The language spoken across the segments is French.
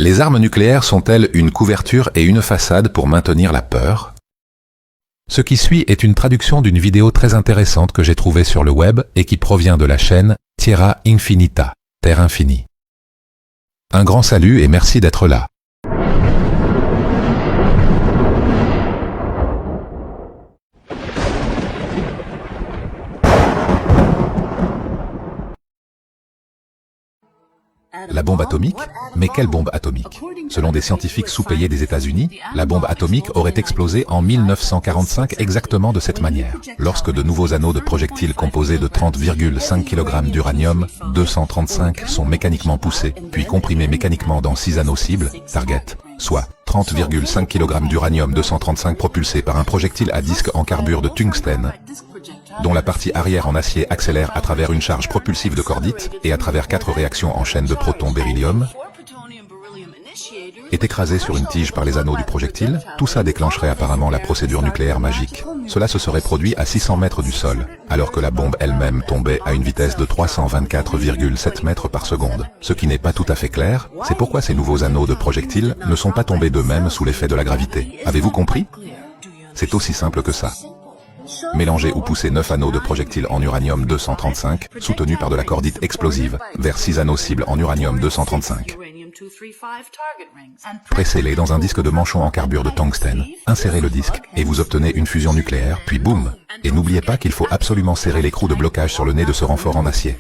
Les armes nucléaires sont-elles une couverture et une façade pour maintenir la peur? Ce qui suit est une traduction d'une vidéo très intéressante que j'ai trouvée sur le web et qui provient de la chaîne Tierra Infinita, Terre Infinie. Un grand salut et merci d'être là. La bombe atomique? Mais quelle bombe atomique? Selon des scientifiques sous-payés des États-Unis, la bombe atomique aurait explosé en 1945 exactement de cette manière, lorsque de nouveaux anneaux de projectiles composés de 30,5 kg d'uranium-235 sont mécaniquement poussés, puis comprimés mécaniquement dans 6 anneaux cibles, target, soit 30,5 kg d'uranium-235 propulsés par un projectile à disque en carbure de tungstène, dont la partie arrière en acier accélère à travers une charge propulsive de cordite et à travers 4 réactions en chaîne de proton-beryllium, est écrasé sur une tige par les anneaux du projectile. Tout ça déclencherait apparemment la procédure nucléaire magique. Cela se serait produit à 600 mètres du sol, alors que la bombe elle-même tombait à une vitesse de 324,7 mètres par seconde. Ce qui n'est pas tout à fait clair, c'est pourquoi ces nouveaux anneaux de projectiles ne sont pas tombés d'eux-mêmes sous l'effet de la gravité. Avez-vous compris? C'est aussi simple que ça. Mélanger ou pousser 9 anneaux de projectiles en uranium-235, soutenus par de la cordite explosive, vers 6 anneaux cibles en uranium-235. Pressez-les dans un disque de manchon en carbure de tungstène, insérez le disque, et vous obtenez une fusion nucléaire, puis boum! Et n'oubliez pas qu'il faut absolument serrer l'écrou de blocage sur le nez de ce renfort en acier.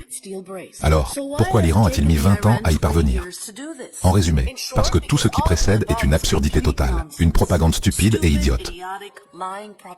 Alors, pourquoi l'Iran a-t-il mis 20 ans à y parvenir? En résumé, parce que tout ce qui précède est une absurdité totale, une propagande stupide et idiote.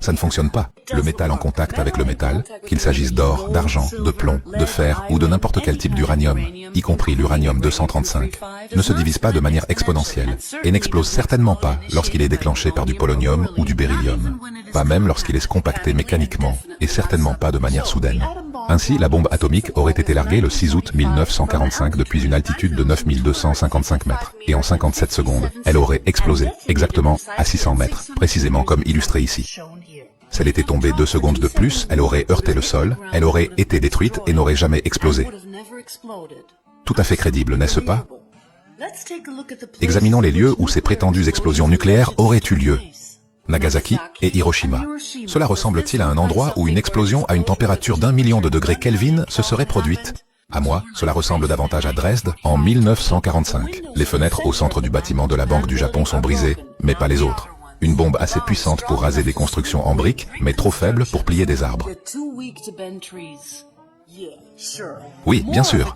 Ça ne fonctionne pas. Le métal en contact avec le métal, qu'il s'agisse d'or, d'argent, de plomb, de fer ou de n'importe quel type d'uranium, y compris l'uranium-235, ne se divise pas de manière exponentielle et n'explose certainement pas lorsqu'il est déclenché par du polonium ou du beryllium. Pas même lorsqu'il est compacté mécaniquement et certainement pas de manière soudaine. Ainsi, la bombe atomique aurait été larguée le 6 août 1945 depuis une altitude de 9255 mètres. Et en 57 secondes, elle aurait explosé, exactement à 600 mètres, précisément comme illustré ici. Si elle était tombée 2 secondes de plus, elle aurait heurté le sol, elle aurait été détruite et n'aurait jamais explosé. Tout à fait crédible, n'est-ce pas? Examinons les lieux où ces prétendues explosions nucléaires auraient eu lieu. Nagasaki et Hiroshima. Cela ressemble-t-il à un endroit où une explosion à une température d'1 million de degrés Kelvin se serait produite? À moi, cela ressemble davantage à Dresde, en 1945. Les fenêtres au centre du bâtiment de la Banque du Japon sont brisées, mais pas les autres. Une bombe assez puissante pour raser des constructions en briques, mais trop faible pour plier des arbres. Oui, bien sûr.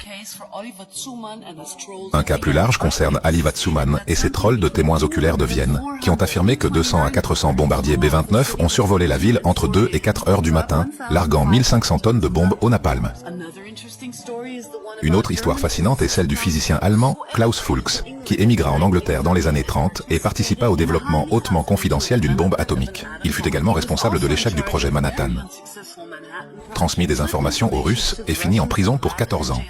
Un cas plus large concerne Ali Watsuman et ses trolls de témoins oculaires de Vienne, qui ont affirmé que 200 à 400 bombardiers B-29 ont survolé la ville entre 2 et 4 heures du matin, larguant 1500 tonnes de bombes au napalm. Une autre histoire fascinante est celle du physicien allemand Klaus Fulks, qui émigra en Angleterre dans les années 30 et participa au développement hautement confidentiel d'une bombe atomique. Il fut également responsable de l'échec du projet Manhattan. Transmis des informations aux Russes et finit en prison pour 14 ans.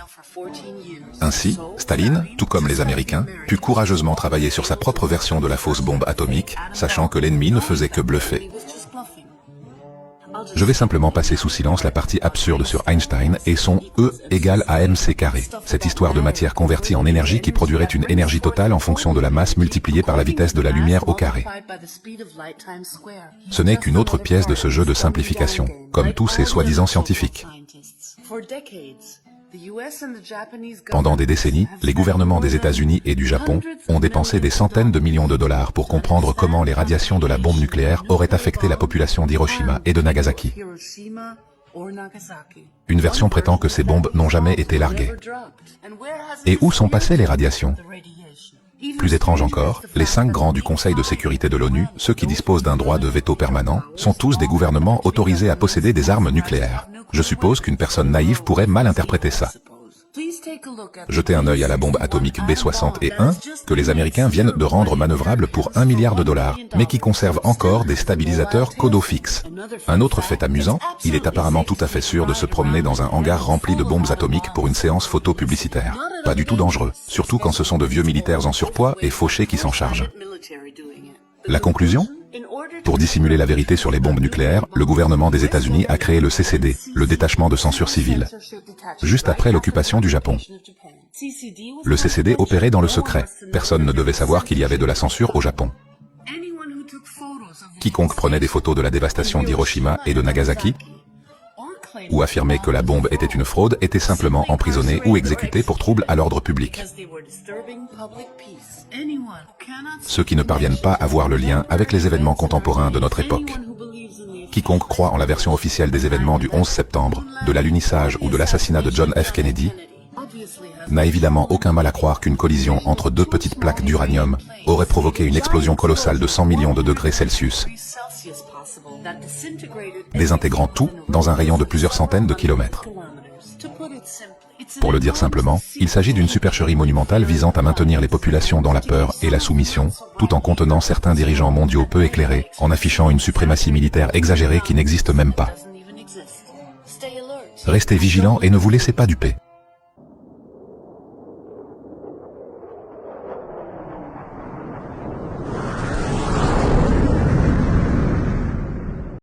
Ainsi, Staline, tout comme les Américains, put courageusement travailler sur sa propre version de la fausse bombe atomique, sachant que l'ennemi ne faisait que bluffer. Je vais simplement passer sous silence la partie absurde sur Einstein et son E égale à mc². Cette histoire de matière convertie en énergie qui produirait une énergie totale en fonction de la masse multipliée par la vitesse de la lumière au carré. Ce n'est qu'une autre pièce de ce jeu de simplification, comme tous ces soi-disant scientifiques. Pendant des décennies, les gouvernements des États-Unis et du Japon ont dépensé des centaines de millions de dollars pour comprendre comment les radiations de la bombe nucléaire auraient affecté la population d'Hiroshima et de Nagasaki. Une version prétend que ces bombes n'ont jamais été larguées. Et où sont passées les radiations? Plus étrange encore, les 5 grands du Conseil de sécurité de l'ONU, ceux qui disposent d'un droit de veto permanent, sont tous des gouvernements autorisés à posséder des armes nucléaires. Je suppose qu'une personne naïve pourrait mal interpréter ça. Jetez un œil à la bombe atomique B-61, que les Américains viennent de rendre manœuvrable pour 1 milliard de dollars, mais qui conserve encore des stabilisateurs caudaux fixes. Un autre fait amusant, il est apparemment tout à fait sûr de se promener dans un hangar rempli de bombes atomiques pour une séance photo publicitaire. Pas du tout dangereux, surtout quand ce sont de vieux militaires en surpoids et fauchés qui s'en chargent. La conclusion? Pour dissimuler la vérité sur les bombes nucléaires, le gouvernement des États-Unis a créé le CCD, le détachement de censure civile, juste après l'occupation du Japon. Le CCD opérait dans le secret. Personne ne devait savoir qu'il y avait de la censure au Japon. Quiconque prenait des photos de la dévastation d'Hiroshima et de Nagasaki, ou affirmait que la bombe était une fraude, était simplement emprisonné ou exécuté pour trouble à l'ordre public. Ceux qui ne parviennent pas à voir le lien avec les événements contemporains de notre époque. Quiconque croit en la version officielle des événements du 11 septembre, de l'alunissage ou de l'assassinat de John F. Kennedy, n'a évidemment aucun mal à croire qu'une collision entre deux petites plaques d'uranium aurait provoqué une explosion colossale de 100 millions de degrés Celsius, désintégrant tout dans un rayon de plusieurs centaines de kilomètres. Pour le dire simplement, il s'agit d'une supercherie monumentale visant à maintenir les populations dans la peur et la soumission, tout en contenant certains dirigeants mondiaux peu éclairés, en affichant une suprématie militaire exagérée qui n'existe même pas. Restez vigilants et ne vous laissez pas duper.